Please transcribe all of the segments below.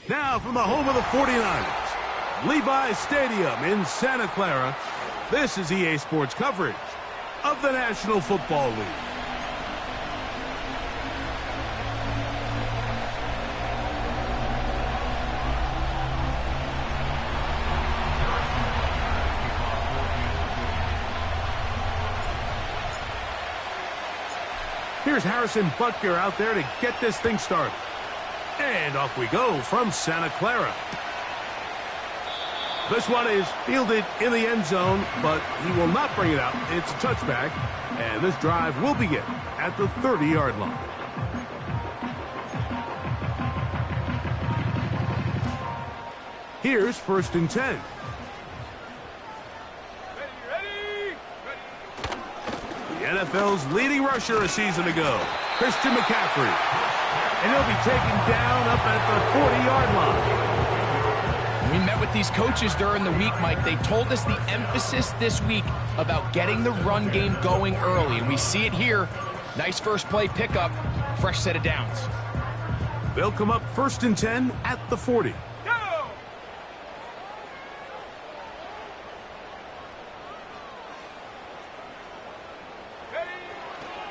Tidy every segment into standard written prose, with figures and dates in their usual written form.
Now from the home of the 49ers, Levi's Stadium in Santa Clara, this is EA Sports coverage of the National Football League. Here's Harrison Butker out there to get this thing started. And off we go from Santa Clara. This one is fielded in the end zone, but he will not bring it out. It's a touchback, and this drive will begin at the 30-yard line. Here's 1st and 10. The NFL's leading rusher a season ago, Christian McCaffrey. And he'll be taken down up at the 40-yard line. We met with these coaches during the week, Mike. They told us the emphasis this week about getting the run game going early, and we see it here. Nice first play pickup, fresh set of downs. They'll come up 1st and 10 at the 40.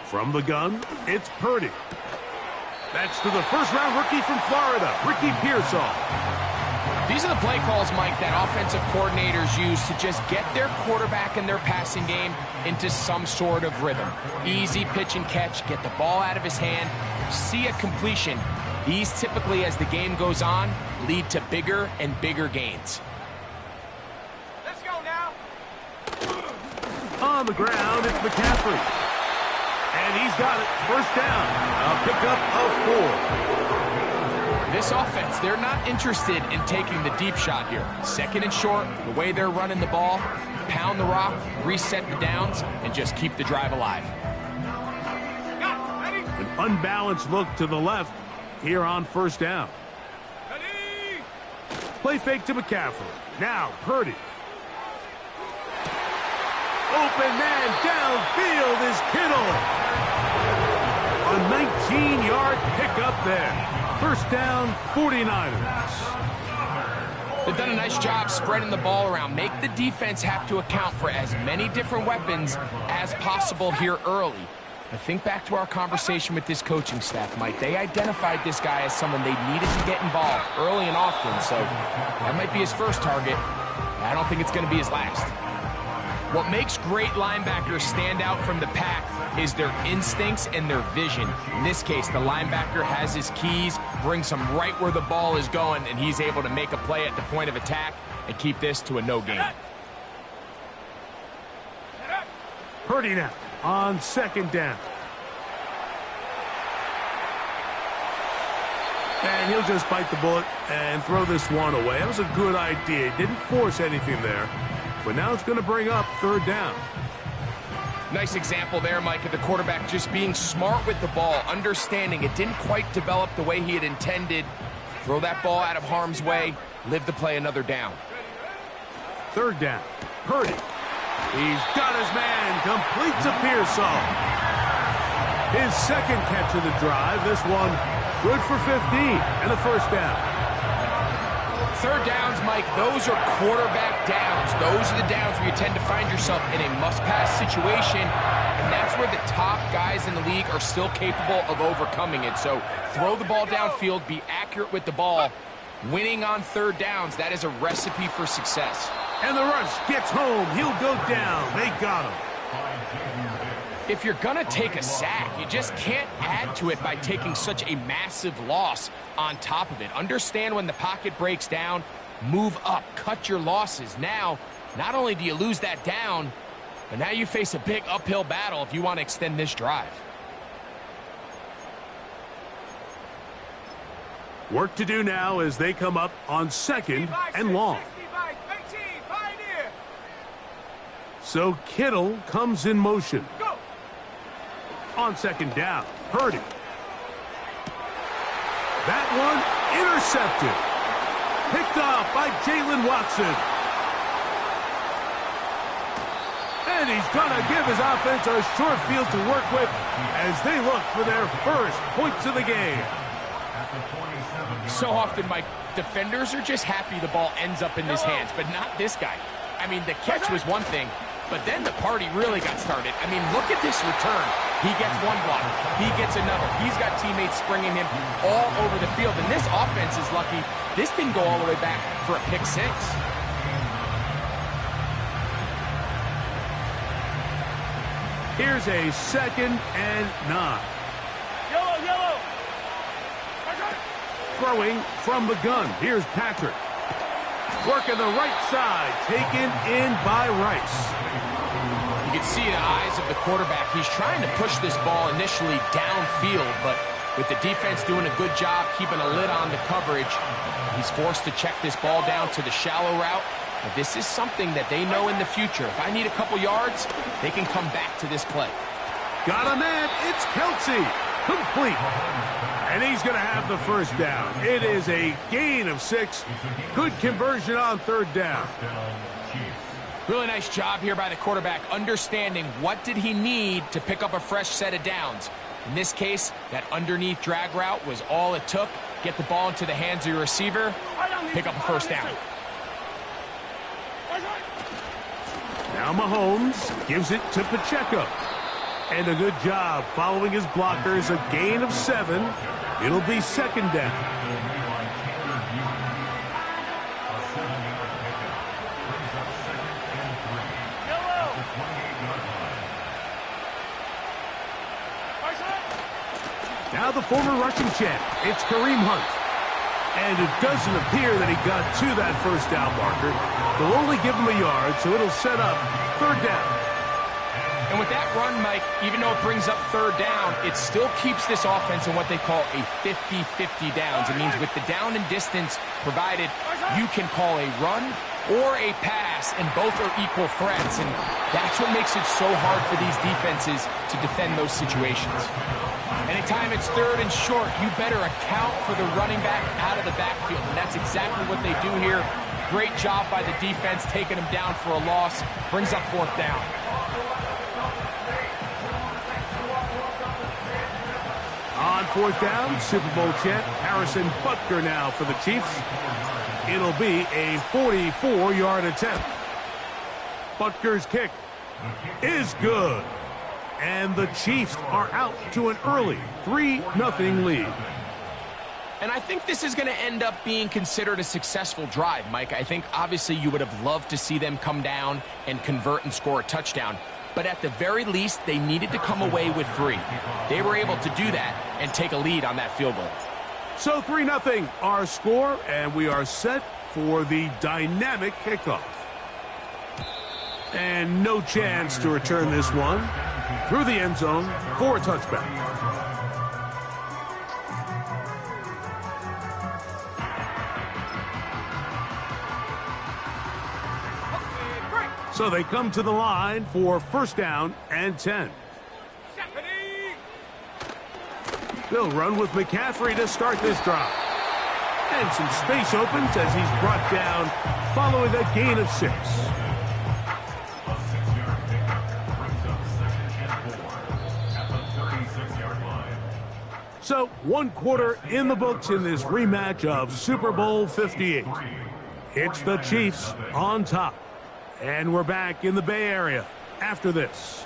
From the gun, it's Purdy. That's to the first-round rookie from Florida, Ricky Pearsall. These are the play calls, Mike, that offensive coordinators use to just get their quarterback and their passing game into some sort of rhythm. Easy pitch and catch, get the ball out of his hand, see a completion. These typically, as the game goes on, lead to bigger and bigger gains. Let's go now. On the ground, it's McCaffrey. And he's got it. First down. A pickup of 4. This offense, they're not interested in taking the deep shot here. 2nd and short, the way they're running the ball, pound the rock, reset the downs, and just keep the drive alive. An unbalanced look to the left here on 1st down. Play fake to McCaffrey. Now Purdy. Open man downfield is Kittle. A 19-yard pickup there. 1st down, 49ers. They've done a nice job spreading the ball around. Make the defense have to account for as many different weapons as possible here early. But think back to our conversation with this coaching staff, Mike. They identified this guy as someone they needed to get involved early and often. So that might be his first target. I don't think it's going to be his last. What makes great linebackers stand out from the pack is their instincts and their vision. In this case, the linebacker has his keys, brings him right where the ball is going, and he's able to make a play at the point of attack and keep this to a no gain. Purdy now on 2nd down. And he'll just bite the bullet and throw this one away. That was a good idea. Didn't force anything there. But now it's going to bring up 3rd down. Nice example there, Mike, of the quarterback just being smart with the ball, understanding it didn't quite develop the way he had intended. Throw that ball out of harm's way, live to play another down. 3rd down. Purdy. He's got his man. Completes a Pearsall. His 2nd catch of the drive. This one good for 15 and a 1st down. 3rd downs, Mike, those are quarterback downs. Those are the downs where you tend to find yourself in a must-pass situation, and that's where the top guys in the league are still capable of overcoming it. So throw the ball downfield, be accurate with the ball. Winning on 3rd downs, that is a recipe for success. And the rush gets home. He'll go down. They got him. If you're going to take a sack, you just can't add to it by taking such a massive loss on top of it. Understand when the pocket breaks down, move up, cut your losses. Now, not only do you lose that down, but now you face a big uphill battle if you want to extend this drive. Work to do now as they come up on 2nd and long. So Kittle comes in motion. On 2nd down, Purdy. That one intercepted. Picked off by Jalen Watson. And he's going to give his offense a short field to work with as they look for their first points of the game. So often, Mike, defenders are just happy the ball ends up in his hands, but not this guy. I mean, the catch was one thing, but then the party really got started. I mean, look at this return. He gets one block. He gets another. He's got teammates springing him all over the field, and this offense is lucky. This didn't go all the way back for a pick six. Here's a 2nd and 9. Yellow. Throwing from the gun. Here's Patrick. Working the right side. Taken in by Rice. You can see the eyes of the quarterback. He's trying to push this ball initially downfield, but with the defense doing a good job keeping a lid on the coverage, he's forced to check this ball down to the shallow route. But this is something that they know in the future. If I need a couple yards, they can come back to this play. Got a man. It's Kelce. Complete. And he's going to have the first down. It is a gain of 6. Good conversion on 3rd down. Really nice job here by the quarterback, understanding what did he need to pick up a fresh set of downs. In this case, that underneath drag route was all it took. Get the ball into the hands of your receiver, pick up a first down. Now Mahomes gives it to Pacheco. And a good job following his blockers. A gain of 7. It'll be 2nd down. Now the former rushing champ. It's Kareem Hunt. And it doesn't appear that he got to that first down marker. They'll only give him a yard, so it'll set up 3rd down. And with that run, Mike, even though it brings up 3rd down, it still keeps this offense in what they call a 50-50 downs. It means with the down and distance provided, you can call a run or a pass, and both are equal threats. And that's what makes it so hard for these defenses to defend those situations. Anytime it's 3rd and short, you better account for the running back out of the backfield. And that's exactly what they do here. Great job by the defense taking them down for a loss. Brings up 4th down. On 4th down, Super Bowl champ Harrison Butker now for the Chiefs. It'll be a 44-yard attempt. Butker's kick is good. And the Chiefs are out to an early 3-0 lead. And I think this is going to end up being considered a successful drive, Mike. I think obviously you would have loved to see them come down and convert and score a touchdown. But at the very least, they needed to come away with 3. They were able to do that and take a lead on that field goal. So 3-0 our score, and we are set for the dynamic kickoff. And no chance to return this one through the end zone for a touchback. So they come to the line for 1st down and 10. They'll run with McCaffrey to start this drive. And some space opens as he's brought down following a gain of 6. So 1 quarter in the books in this rematch of Super Bowl 58. It's the Chiefs on top. And we're back in the Bay Area after this.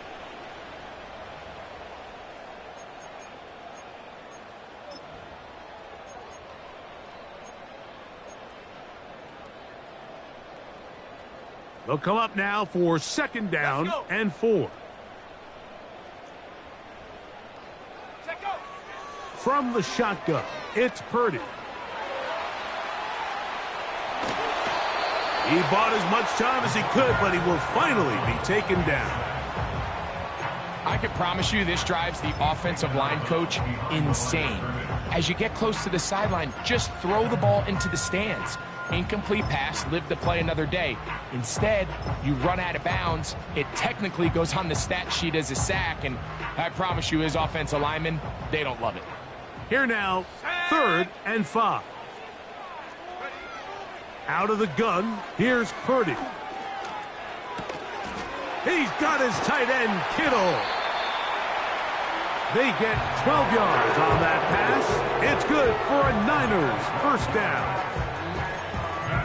They'll come up now for 2nd down and 4. From the shotgun, it's Purdy. He bought as much time as he could, but he will finally be taken down. I can promise you this drives the offensive line coach insane. As you get close to the sideline, just throw the ball into the stands. Incomplete pass, live to play another day. Instead, you run out of bounds. It technically goes on the stat sheet as a sack, and I promise you his offensive linemen, they don't love it. Here now, 3rd and 5. Out of the gun, here's Purdy. He's got his tight end, Kittle. They get 12 yards on that pass. It's good for a Niners first down.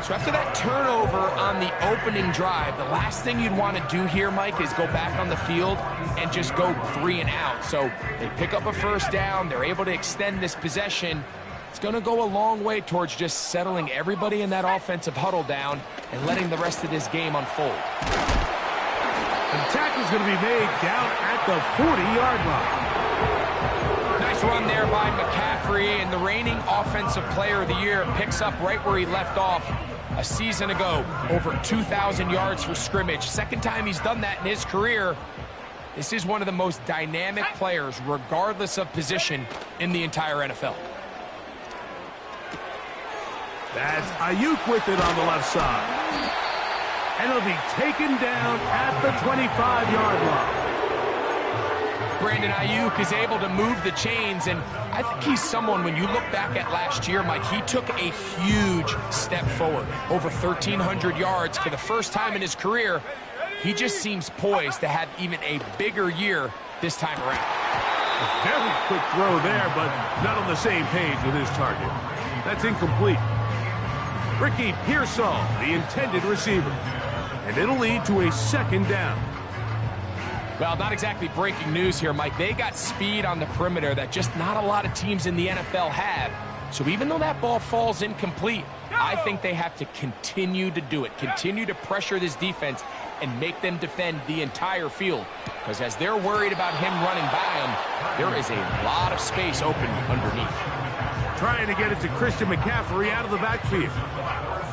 So after that turnover on the opening drive, the last thing you'd want to do here, Mike, is go back on the field and just go 3 and out. So they pick up a first down. They're able to extend this possession. It's going to go a long way towards just settling everybody in that offensive huddle down and letting the rest of this game unfold. And the tackle's going to be made down at the 40-yard line. Nice run there by McCaffrey, and the reigning offensive player of the year picks up right where he left off a season ago. Over 2,000 yards for scrimmage. Second time he's done that in his career. This is one of the most dynamic players, regardless of position, in the entire NFL. That's Ayuk with it on the left side. And he'll be taken down at the 25-yard line. Brandon Ayuk is able to move the chains, and I think he's someone, when you look back at last year, Mike, he took a huge step forward. Over 1,300 yards for the first time in his career. He just seems poised to have even a bigger year this time around. A very quick throw there, but not on the same page with his target. That's incomplete. Ricky Pearsall, the intended receiver. And it'll lead to a second down. Well, not exactly breaking news here, Mike. They got speed on the perimeter that just not a lot of teams in the NFL have. So even though that ball falls incomplete, I think they have to continue to do it. Continue to pressure this defense and make them defend the entire field. Because as they're worried about him running by them, there is a lot of space open underneath. Trying to get it to Christian McCaffrey out of the backfield.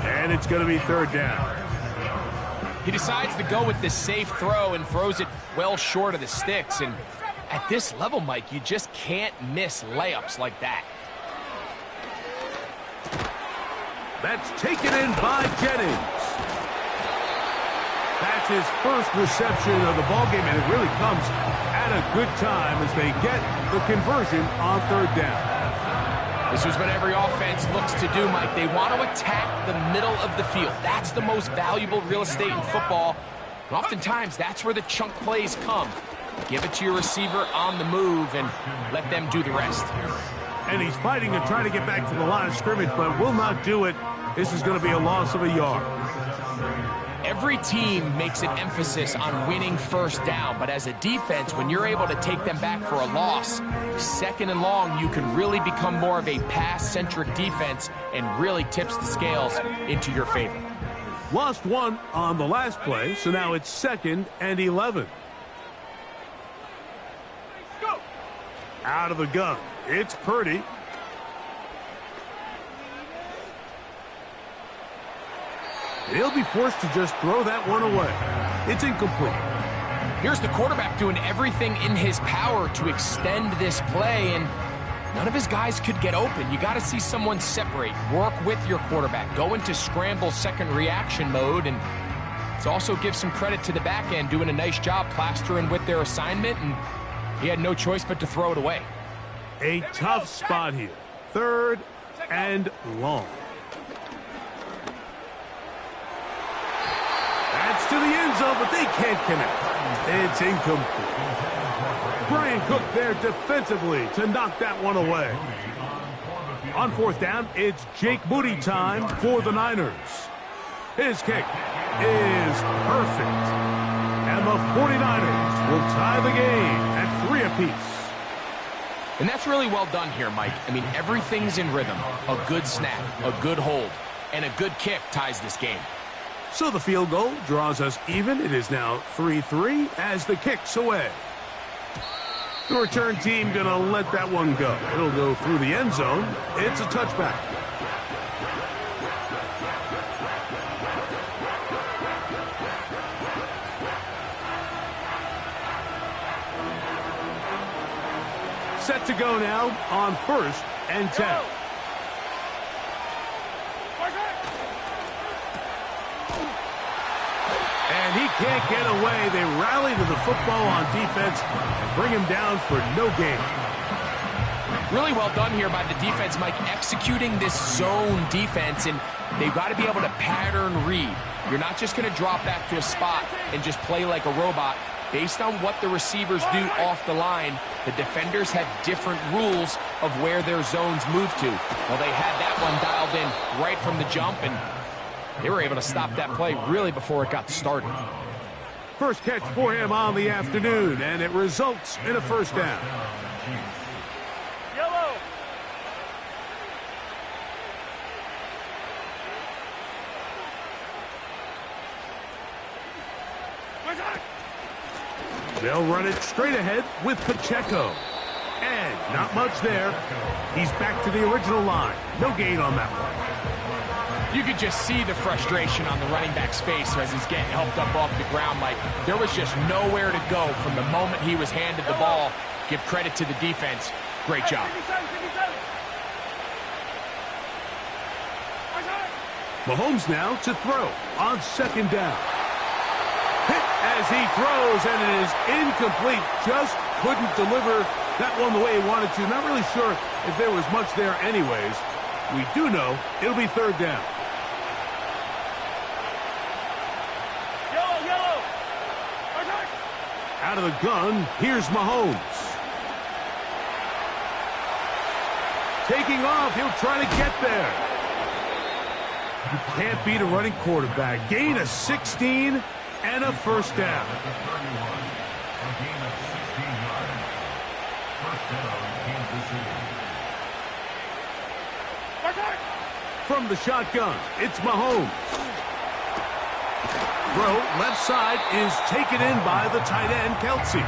And it's going to be third down. He decides to go with the safe throw and throws it well short of the sticks. And at this level, Mike, you just can't miss layups like that. That's taken in by Jennings. That's his first reception of the ballgame, and it really comes at a good time as they get the conversion on third down. This is what every offense looks to do, Mike. They want to attack the middle of the field. That's the most valuable real estate in football. And oftentimes, that's where the chunk plays come. Give it to your receiver on the move and let them do the rest. And he's fighting to try to get back to the line of scrimmage, but will not do it. This is going to be a loss of a yard. Every team makes an emphasis on winning first down, but as a defense, when you're able to take them back for a loss, second and long, you can really become more of a pass-centric defense and really tips the scales into your favor. Lost one on the last play, so now it's 2nd and 11. Go. Out of the gun, it's Purdy. He'll be forced to just throw that one away. It's incomplete. Here's the quarterback doing everything in his power to extend this play, and none of his guys could get open. You got to see someone separate, work with your quarterback, go into scramble second reaction mode, and it also gives some credit to the back end doing a nice job plastering with their assignment, and he had no choice but to throw it away. A tough spot here. 3rd and long. That's to the end zone, but they can't connect. It's incomplete. Brian Cook there defensively to knock that one away. On 4th down, it's Jake Moody time for the Niners. His kick is perfect. And the 49ers will tie the game at 3 apiece. And that's really well done here, Mike. I mean, everything's in rhythm. A good snap, a good hold, and a good kick ties this game. So the field goal draws us even. It is now 3-3 as the kick's away. The return team going to let that one go. It'll go through the end zone. It's a touchback. Set to go now on 1st and 10. And he can't get away. They rally to the football on defense and bring him down for no gain. Really well done here by the defense, Mike, executing this zone defense, and they've got to be able to pattern read. You're not just going to drop back to a spot and just play like a robot. Based on what the receivers do off the line, the defenders have different rules of where their zones move to. Well, they had that one dialed in right from the jump, and they were able to stop that play really before it got started. First catch for him on the afternoon, and it results in a first down. Yellow. They'll run it straight ahead with Pacheco. And not much there. He's back to the original line. No gain on that one. You could just see the frustration on the running back's face as he's getting helped up off the ground. Like, there was just nowhere to go from the moment he was handed the ball. Give credit to the defense. Great job. Mahomes now to throw on second down. Hit as he throws, and it is incomplete. Just couldn't deliver that one the way he wanted to. Not really sure if there was much there anyways. We do know it'll be third down. Yellow. Out of the gun, here's Mahomes. Taking off, he'll try to get there. You can't beat a running quarterback. Gain of 16 and a first down. From the shotgun, it's Mahomes. Throw left side is taken in by the tight end, Kelsey.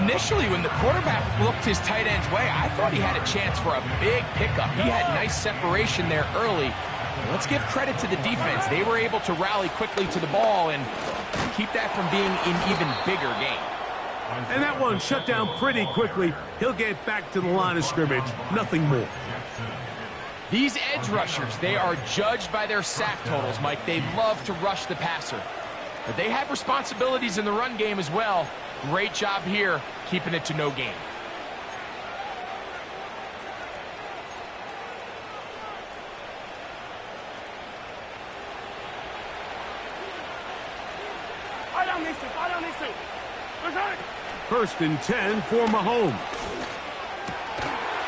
Initially, when the quarterback looked his tight end's way, I thought he had a chance for a big pickup. He had nice separation there early. Let's give credit to the defense. They were able to rally quickly to the ball and keep that from being an even bigger game. And that one shut down pretty quickly. He'll get back to the line of scrimmage. Nothing more. These edge rushers, they are judged by their sack totals, Mike. They love to rush the passer. But they have responsibilities in the run game as well. Great job here, keeping it to no gain. First and 10 for Mahomes.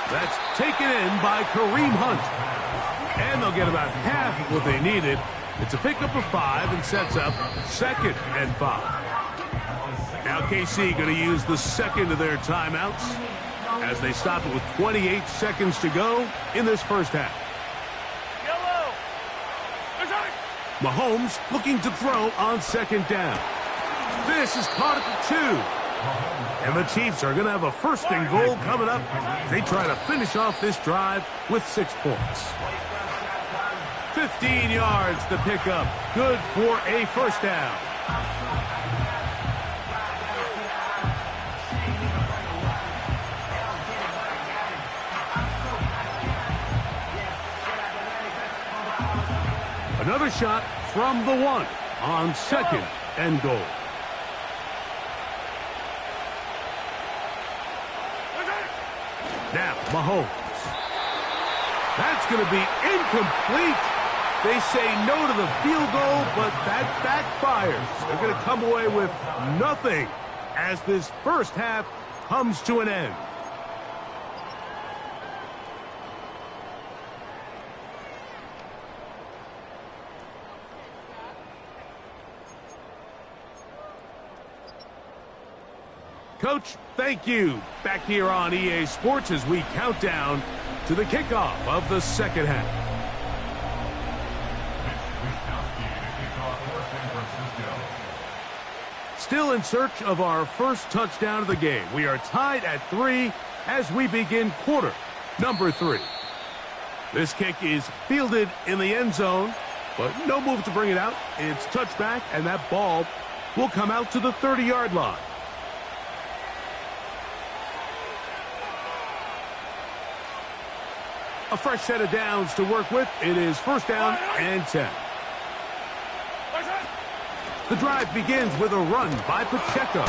That's taken in by Kareem Hunt. And they'll get about half of what they needed. It's a pickup of 5 and sets up second and 5. Now KC going to use the second of their timeouts as they stop it with 28 seconds to go in this first half. Mahomes looking to throw on second down. This is caught at the 2. And the Chiefs are going to have a first and goal coming up. They try to finish off this drive with 6 points. 15 yards the pickup. Good for a first down. Another shot from the 1 on second and goal. Now, Mahomes. That's going to be incomplete. They say no to the field goal, but that backfires. They're going to come away with nothing as this first half comes to an end. Coach, thank you. Back here on EA Sports as we count down to the kickoff of the second half. Still in search of our first touchdown of the game. We are tied at 3 as we begin quarter number 3. This kick is fielded in the end zone, but no move to bring it out. It's touchback, and that ball will come out to the 30-yard line. A fresh set of downs to work with. It is first down and 10. The drive begins with a run by Pacheco.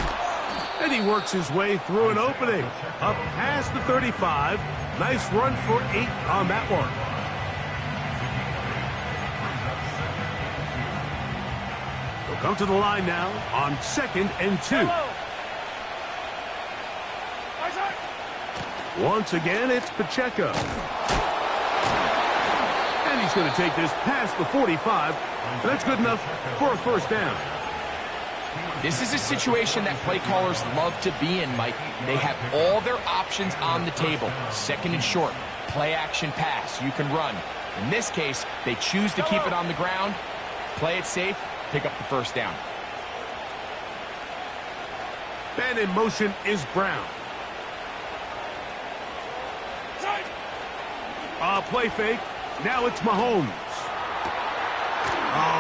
And he works his way through an opening. Up past the 35. Nice run for 8 on that one. come to the line now on 2nd and 2. Once again, it's Pacheco. And he's going to take this past the 45. And that's good enough for a first down. This is a situation that play callers love to be in, Mike. They have all their options on the table. 2nd and short, play action pass, you can run. In this case, they choose to keep it on the ground, play it safe, pick up the first down. And in motion is Brown. Play fake. Now it's Mahomes.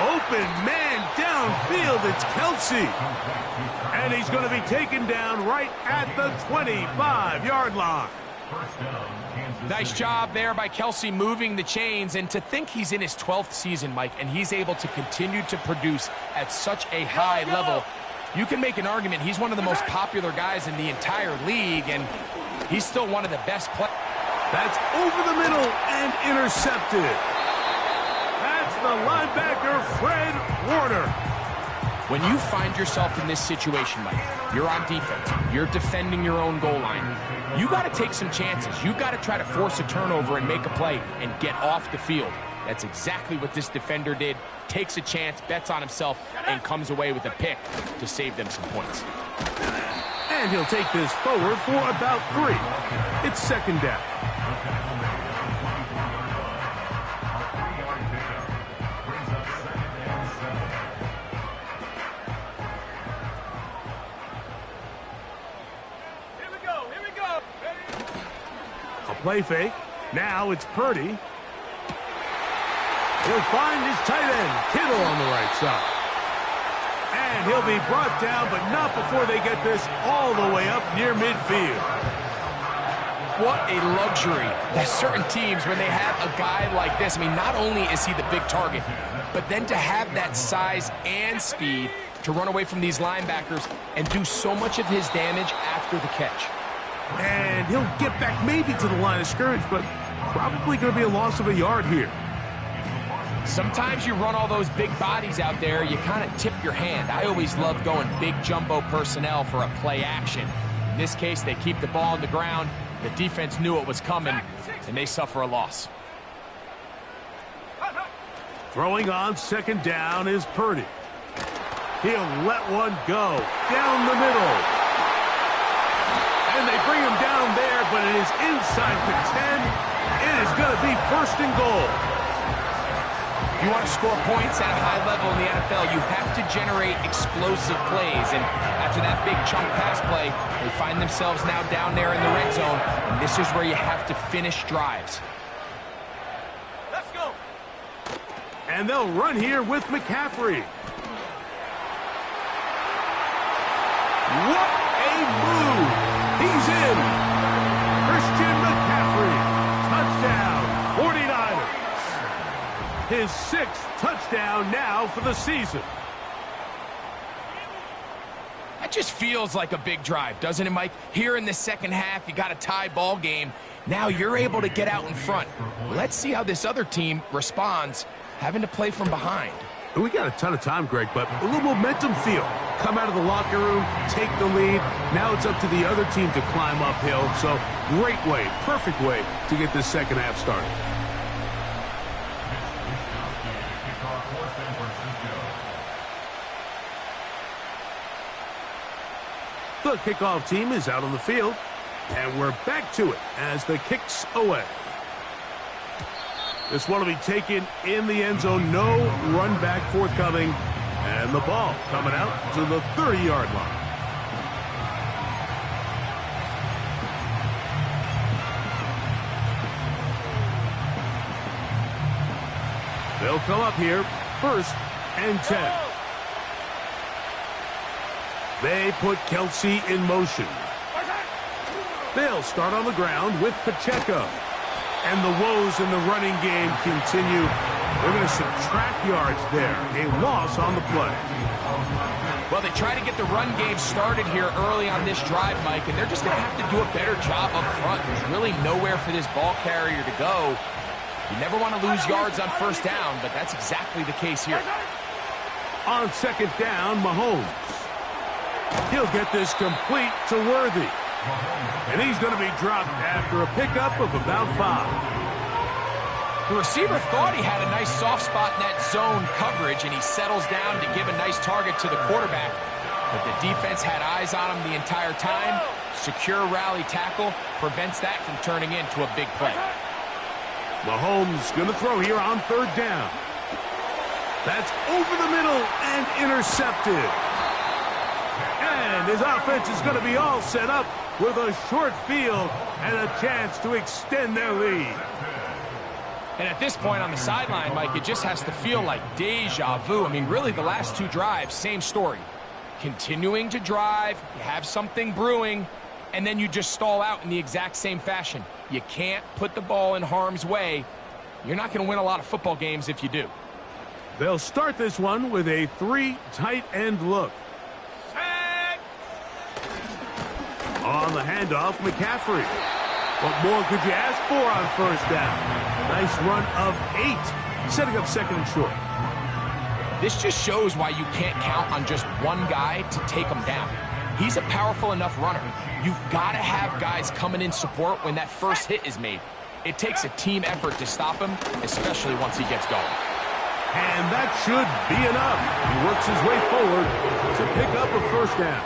Open man downfield. It's Kelce. And he's going to be taken down right at the 25-yard line. Nice job there by Kelce moving the chains. And to think he's in his 12th season, Mike, and he's able to continue to produce at such a high level, you can make an argument he's one of the most popular guys in the entire league, and he's still one of the best players. That's over the middle and intercepted. That's the linebacker, Fred Warner. When you find yourself in this situation, Mike, you're on defense, you're defending your own goal line, you got to take some chances. You got to try to force a turnover and make a play and get off the field. That's exactly what this defender did. Takes a chance, bets on himself, and comes away with a pick to save them some points. And he'll take this forward for about 3. It's 2nd down. Play fake. Now it's Purdy. He'll find his tight end, Kittle, on the right side. And he'll be brought down, but not before they get this all the way up near midfield. What a luxury. There's certain teams, when they have a guy like this, I mean, not only is he the big target, but then to have that size and speed to run away from these linebackers and do so much of his damage after the catch. And he'll get back maybe to the line of scrimmage, but probably going to be a loss of a yard here. Sometimes you run all those big bodies out there, you kind of tip your hand. I always love going big jumbo personnel for a play action. In this case, they keep the ball on the ground. The defense knew it was coming, and they suffer a loss. Throwing on 2nd down is Purdy. He'll let one go down the middle. And they bring him down there, but it is inside the 10. It is going to be 1st and goal. If you want to score points at a high level in the NFL, you have to generate explosive plays. And after that big chunk pass play, they find themselves now down there in the red zone. And this is where you have to finish drives. Let's go. And they'll run here with McCaffrey. What a move! He's in. Christian McCaffrey. Touchdown, 49ers. His 6th touchdown now for the season. That just feels like a big drive, doesn't it, Mike? Here in the second half, you got a tie ball game. Now you're able to get out in front. Let's see how this other team responds, having to play from behind. We got a ton of time, Greg, but a little momentum feel. Come out of the locker room, take the lead. Now it's up to the other team to climb uphill. So great way, perfect way to get this second half started. The kickoff team is out on the field, and we're back to it as the kick's away. This one will be taken in the end zone. No run back forthcoming. And the ball coming out to the 30-yard line. They'll come up here, 1st and 10. They put Kelce in motion. They'll start on the ground with Pacheco. And the woes in the running game continue. They're going to subtract yards there. A loss on the play. Well, they try to get the run game started here early on this drive, Mike, and they're just going to have to do a better job up front. There's really nowhere for this ball carrier to go. You never want to lose yards on 1st down, but that's exactly the case here. On second down, Mahomes. He'll get this complete to Worthy. And he's going to be dropped after a pickup of about 5. The receiver thought he had a nice soft spot in that zone coverage, and he settles down to give a nice target to the quarterback. But the defense had eyes on him the entire time. Secure rally tackle prevents that from turning into a big play. Mahomes going to throw here on third down. That's over the middle and intercepted. And his offense is going to be all set up with a short field and a chance to extend their lead. And at this point on the sideline, Mike, it just has to feel like deja vu. I mean, really, the last 2 drives, same story. Continuing to drive, you have something brewing, and then you just stall out in the exact same fashion. You can't put the ball in harm's way. You're not going to win a lot of football games if you do. They'll start this one with a 3 tight end look. On the handoff, McCaffrey. What more could you ask for on first down? Nice run of 8, setting up second and short. This just shows why you can't count on just one guy to take him down. He's a powerful enough runner. You've got to have guys coming in support when that first hit is made. It takes a team effort to stop him, especially once he gets going. And that should be enough. He works his way forward to pick up a first down.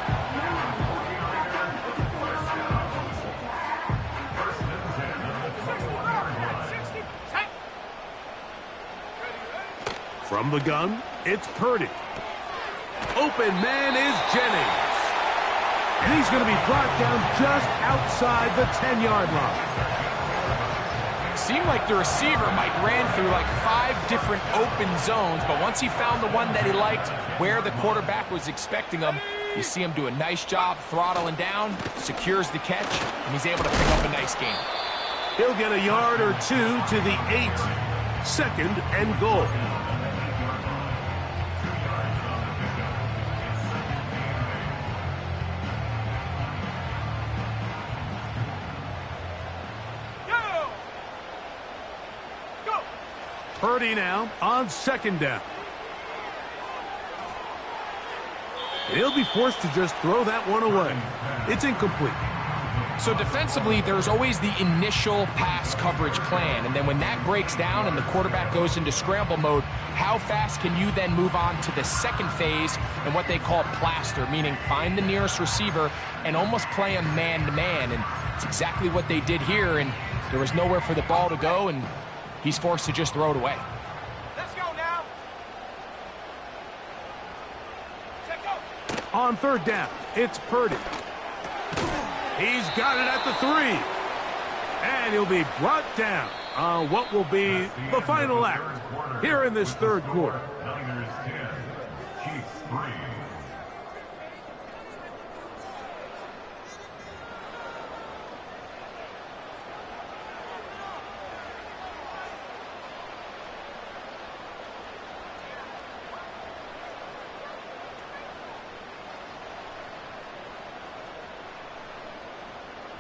From the gun, it's Purdy. Open man is Jennings. And he's going to be brought down just outside the 10-yard line. Seemed like the receiver, Mike, ran through like 5 different open zones, but once he found the one that he liked, where the quarterback was expecting him, you see him do a nice job throttling down, secures the catch, and he's able to pick up a nice gain. He'll get a yard or 2 to the 8. Second and goal. Purdy now on second down. He'll be forced to just throw that one away. It's incomplete. So defensively, there's always the initial pass coverage plan, and then when that breaks down and the quarterback goes into scramble mode, how fast can you then move on to the second phase and what they call plaster, meaning find the nearest receiver and almost play him man-to-man, and it's exactly what they did here, and there was nowhere for the ball to go, and he's forced to just throw it away. Let's go now. Check go. On third down, it's Purdy. He's got it at the 3. And he'll be brought down on what will be the final act here in this third quarter.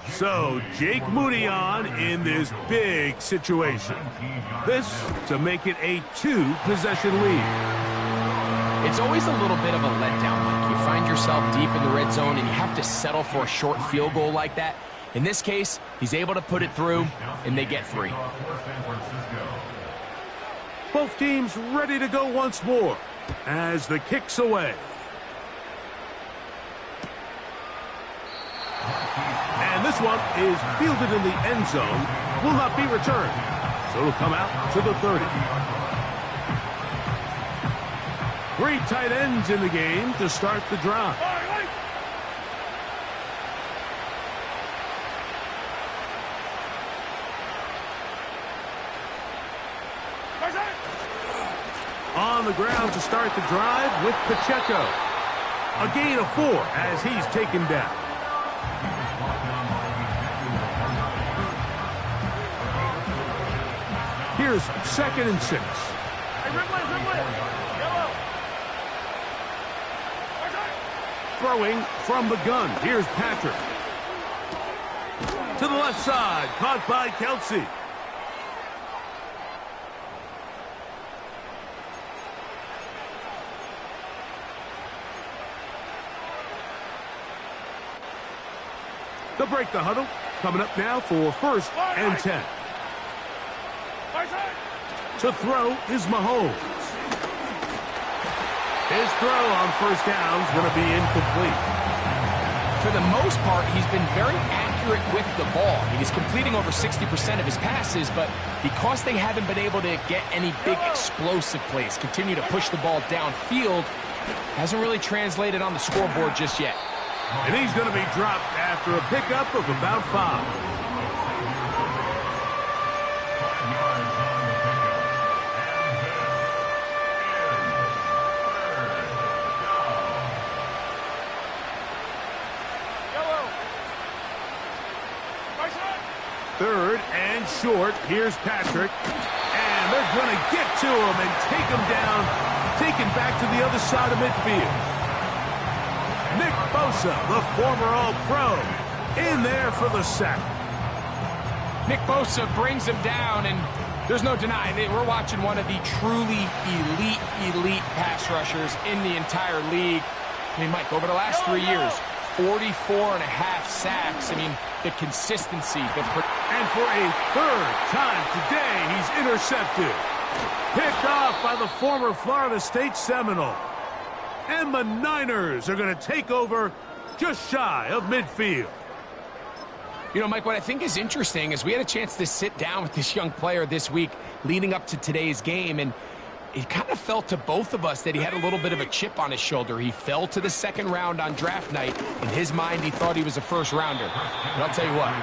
So, Jake Moody on in this big situation. This to make it a 2-possession lead. It's always a little bit of a letdown, Mike. You find yourself deep in the red zone and you have to settle for a short field goal like that. In this case, he's able to put it through, and they get 3. Both teams ready to go once more as the kick's away. And this one is fielded in the end zone, will not be returned. So it'll come out to the 30. 3 tight ends in the game to start the drive. On the ground to start the drive with Pacheco. A gain of 4 as he's taken down. Here's second and 6. Throwing from the gun. Here's Patrick. To the left side. Caught by Kelsey. They'll break the huddle. Coming up now for 1st and 10. To throw is Mahomes. His throw on 1st down is going to be incomplete. For the most part, he's been very accurate with the ball. He's completing over 60% of his passes, but because they haven't been able to get any big explosive plays, continue to push the ball downfield, hasn't really translated on the scoreboard just yet. And he's going to be dropped after a pickup of about 5. Third and short. Here's Patrick. And they're going to get to him and take him down, taken back to the other side of midfield. Nick Bosa, the former All-Pro, in there for the sack. Nick Bosa brings him down, and there's no denying it. We're watching one of the truly elite pass rushers in the entire league. I mean, Mike, over the last 3 years, 44.5 sacks. I mean, the consistency. And for a 3rd time today, he's intercepted. Picked off by the former Florida State Seminole. And the Niners are going to take over just shy of midfield. You know, Mike, what I think is interesting is we had a chance to sit down with this young player this week leading up to today's game, and it kind of felt to both of us that he had a little bit of a chip on his shoulder. He fell to the 2nd round on draft night. In his mind, he thought he was a 1st rounder. But I'll tell you what,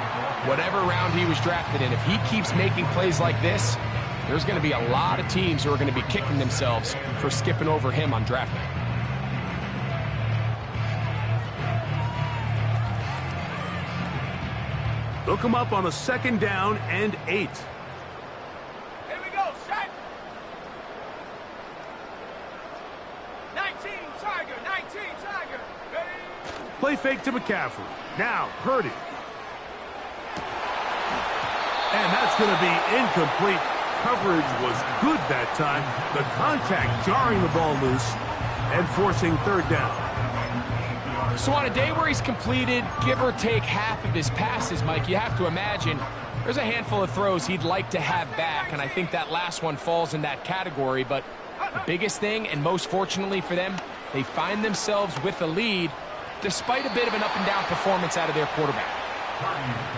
whatever round he was drafted in, if he keeps making plays like this, there's going to be a lot of teams who are going to be kicking themselves for skipping over him on draft night. They'll come up on a 2nd down and 8. Here we go, set. 19 Tiger. Ready? Play fake to McCaffrey. Now, Purdy. And that's going to be incomplete. Coverage was good that time. The contact jarring the ball loose and forcing 3rd down. So on a day where he's completed, give or take half of his passes, Mike, you have to imagine there's a handful of throws he'd like to have back, and I think that last one falls in that category. But the biggest thing, and most fortunately for them, they find themselves with a lead despite a bit of an up-and-down performance out of their quarterback.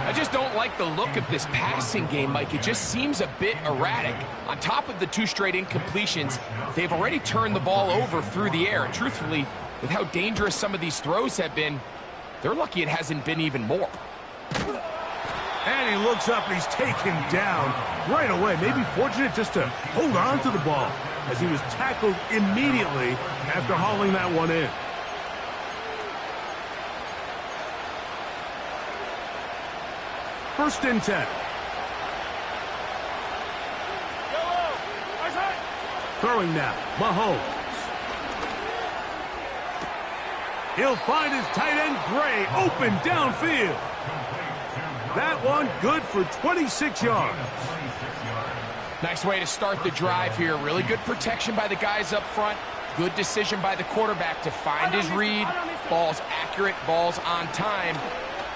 I just don't like the look of this passing game, Mike. It just seems a bit erratic. On top of the 2 straight incompletions, they've already turned the ball over through the air. And truthfully, with how dangerous some of these throws have been, they're lucky it hasn't been even more. And he looks up and he's taken down right away. Maybe fortunate just to hold on to the ball as he was tackled immediately after hauling that one in. First and 10. Throwing now, Mahomes. He'll find his tight end, Gray, open downfield. That one good for 26 yards. Nice way to start the drive here. Really good protection by the guys up front. Good decision by the quarterback to find his read. Ball's accurate, ball's on time.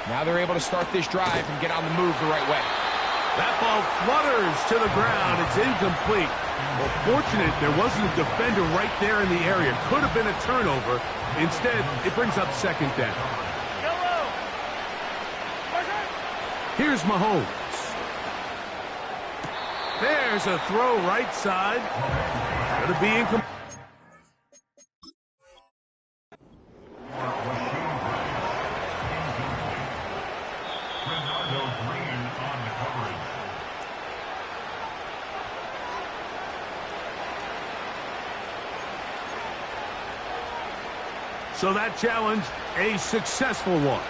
Now they're able to start this drive and get on the move the right way. That ball flutters to the ground. It's incomplete. Well, fortunate there wasn't a defender right there in the area. Could have been a turnover. Instead, it brings up 2nd down. Here's Mahomes. There's a throw right side. It's going to be incomplete. So that challenge, a successful one.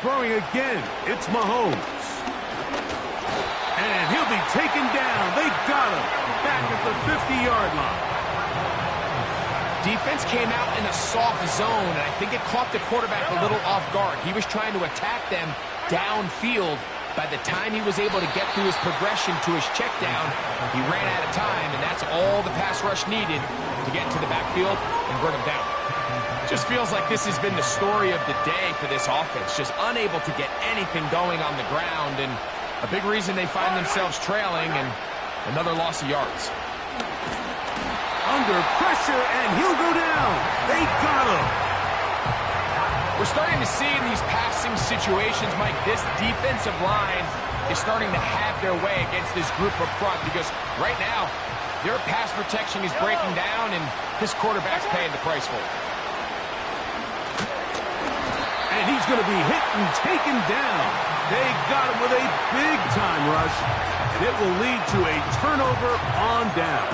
Throwing again, it's Mahomes. And he'll be taken down. They got him back at the 50-yard line. Defense came out in a soft zone, and I think it caught the quarterback a little off guard. He was trying to attack them downfield. By the time he was able to get through his progression to his check down, he ran out of time, and that's all the pass rush needed to get to the backfield and bring him down. Just feels like this has been the story of the day for this offense. Just unable to get anything going on the ground, and a big reason they find themselves trailing, and another loss of yards. Under pressure, and he'll go down. They got him. We're starting to see in these passing situations, Mike, this defensive line is starting to have their way against this group up front, because right now, their pass protection is breaking down, and this quarterback's paying the price for it. And he's going to be hit and taken down. They got him with a big-time rush. It will lead to a turnover on downs.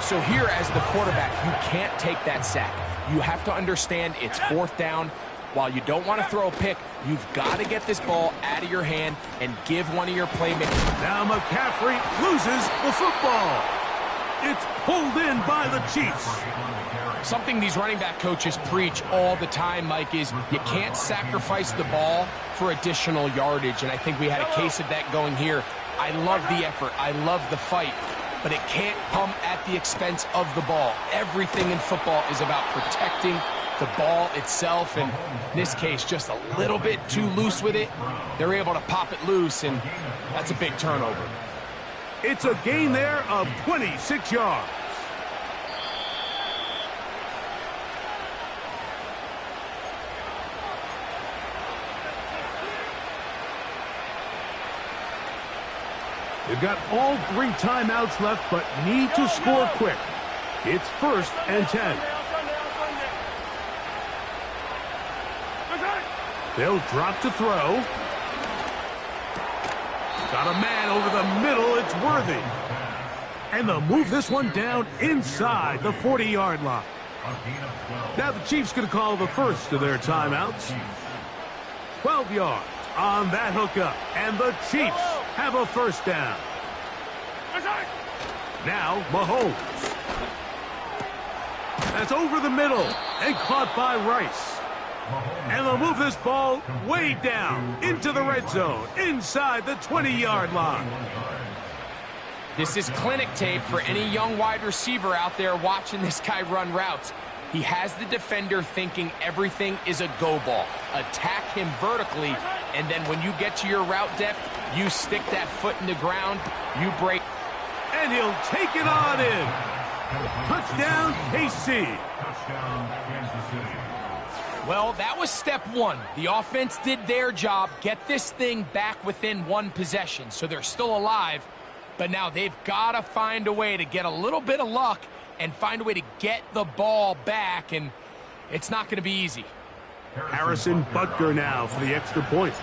So here as the quarterback, you can't take that sack. You have to understand it's 4th down. While you don't want to throw a pick, you've got to get this ball out of your hand and give one of your playmakers. Now McCaffrey loses the football. It's pulled in by the Chiefs. Something these running back coaches preach all the time, Mike, is you can't sacrifice the ball for additional yardage, and I think we had a case of that going here. I love the effort. I love the fight, but it can't come at the expense of the ball. Everything in football is about protecting the ball itself, and in this case, just a little bit too loose with it. They're able to pop it loose, and that's a big turnover. It's a gain there of 26 yards. They've got all 3 timeouts left, but need to score quick. It's 1st and 10. They'll drop to throw. Got a man over the middle. It's Worthy. And they'll move this one down inside the 40-yard line. Now the Chiefs going to call the first of their timeouts. 12 yards on that hookup. And the Chiefs have a 1st down. Now Mahomes. That's over the middle and caught by Rice. And they'll move this ball way down into the red zone, inside the 20-yard line. This is clinic tape for any young wide receiver out there watching this guy run routes. He has the defender thinking everything is a go ball. Attack him vertically, and then when you get to your route depth, you stick that foot in the ground, you break. And he'll take it on in. Touchdown, KC. Well, that was step 1. The offense did their job, get this thing back within 1 possession, so they're still alive. But now they've got to find a way to get a little bit of luck and find a way to get the ball back, and it's not going to be easy. Harrison Butker now for the extra point.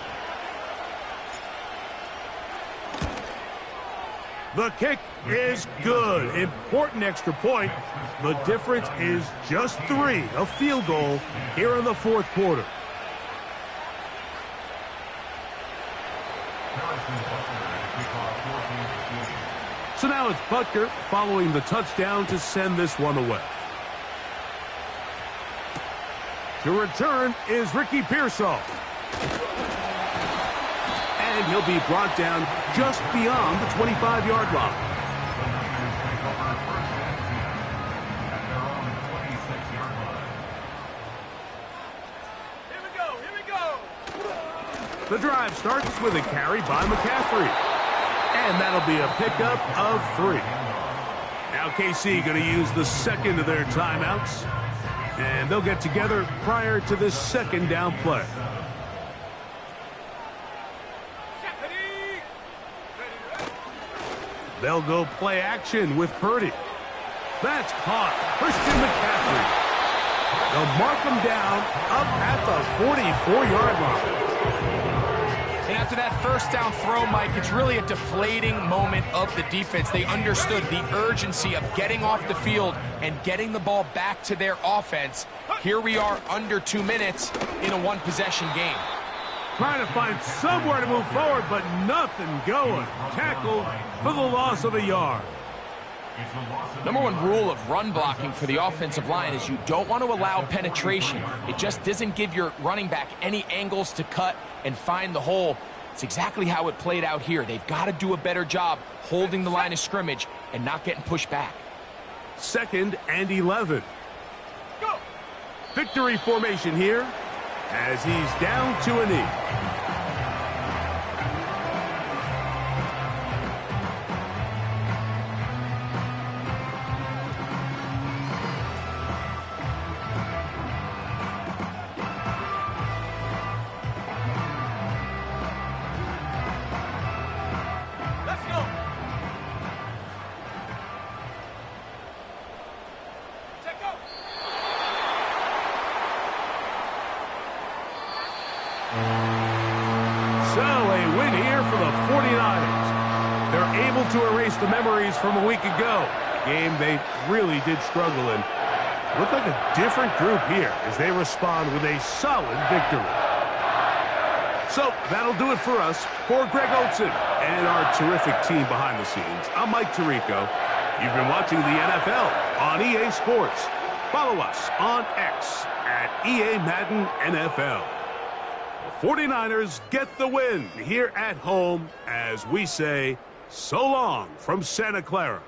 The kick is good. Important extra point. The difference is just 3, a field goal here in the 4th quarter. So now it's Butker following the touchdown to send this one away. To return is Ricky Pearsall. And he'll be brought down just beyond the 25-yard line. Here we go. The drive starts with a carry by McCaffrey. And that'll be a pickup of 3. Now KC going to use the second of their timeouts. And they'll get together prior to this 2nd down play. They'll go play action with Purdy. That's caught. Christian McCaffrey. They'll mark him down up at the 44-yard line. And after that 1st down throw, Mike, it's really a deflating moment of the defense. They understood the urgency of getting off the field and getting the ball back to their offense. Here we are under 2 minutes in a 1-possession game. Trying to find somewhere to move forward, but nothing going. Tackled for the loss of a yard. Number 1 rule of run blocking for the offensive line is you don't want to allow penetration. It just doesn't give your running back any angles to cut and find the hole. It's exactly how it played out here. They've got to do a better job holding the line of scrimmage and not getting pushed back. 2nd and 11. Go. Victory formation here as he's down to a knee. So, a win here for the 49ers. They're able to erase the memories from a week ago. A game they really did struggle in. Look like a different group here as they respond with a solid victory. So, that'll do it for us. For Greg Olsen and our terrific team behind the scenes, I'm Mike Tirico. You've been watching the NFL on EA Sports. Follow us on X at EA Madden NFL. The 49ers get the win here at home as we say so long from Santa Clara.